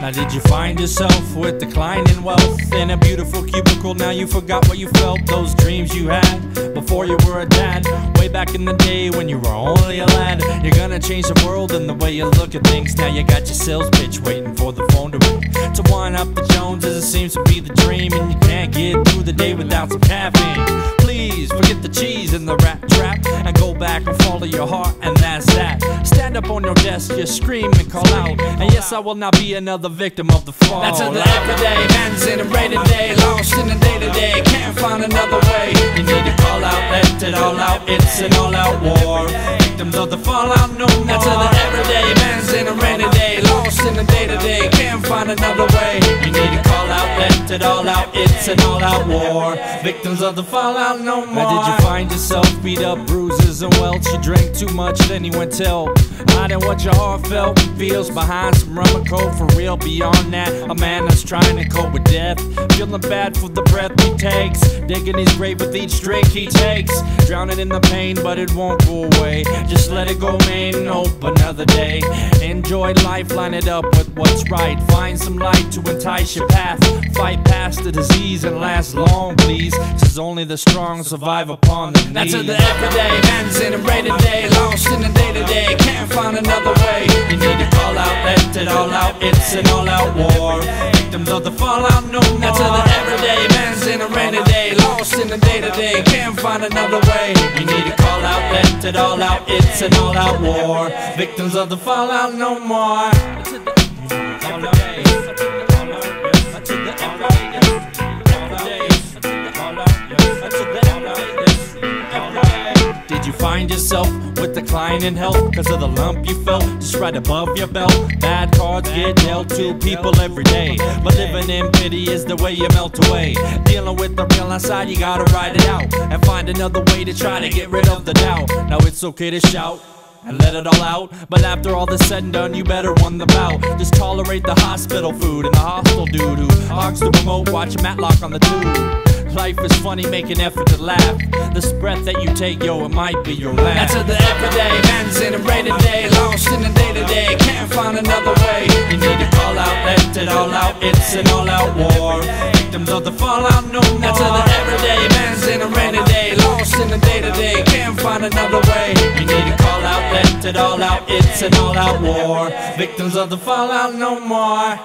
Now did you find yourself with declining wealth in a beautiful cubicle? Now you forgot what you felt, those dreams you had before you were a dad, way back in the day when you were only a lad. You're gonna change the world and the way you look at things. Now you got your sales pitch waiting for the phone to ring, to wind up the Joneses. It seems to be the dream, and you can't get through the day without some caffeine. Please forget the cheese and the rat trap and go back and follow your heart, and that's that. Stand up on your desk, just scream and call out, and yes, I will not be another victim of the fall. That's in the everyday, man's in a rainy day, lost in the day-to-day, can't find another way. You need to call out, let it all out, it's an all-out war. Victims of the fallout no more. That's in the everyday, man's in a rainy day, lost in the day-to-day, can't find another way. You need to call out, let it all out, it's an all-out war. Victims of the fallout no more. Now did you find yourself beat up, bruises and welts? You drank too much, then you went tell hiding what your heart felt and feels behind some rum and coke. For real, beyond that, a man that's trying to cope with death, feeling bad for the breath he takes, digging his grave with each drink he takes, drowning in the pain, but it won't go away. Just let it go, man, hope another day. Enjoy life, line it up with what's right, find some light to entice your path, fight past the disease and last long, please, 'cause only the strong survive upon the knees. That's in the everyday, man's in a rainy day, lost in the day-to-day, can't find another way. You need to call out, let it all out, it's an all-out war. Victims of the fallout no more. That's in the everyday, man's in a rainy day, lost in the day-to-day, can't find another way. You need to call out, let it all out, it's an all-out war. Victims of the fallout no more. Did you find yourself with declining health 'cause of the lump you felt just right above your belt? Bad cards get dealt to people every day, but living in pity is the way you melt away. Dealing with the real inside, you gotta ride it out and find another way to try to get rid of the doubt. Now it's okay to shout and let it all out, but after all is said and done, you better won the bout. Just tolerate the hospital food and the hostile dude who hogs the remote, watch Matlock on the tube. Life is funny, make an effort to laugh. This breath that you take, yo, it might be your last. That's in the everyday, man's in a rainy day, lost in the day-to-day, can't find another way. You need to call out, let it all out, it's an all-out war. Victims of the fallout no more. That's in the everyday, man's in a rainy day, lost in the day-to-day, can't find another way. You need to call out, let it all out, it's an all-out war. Victims of the fallout no more.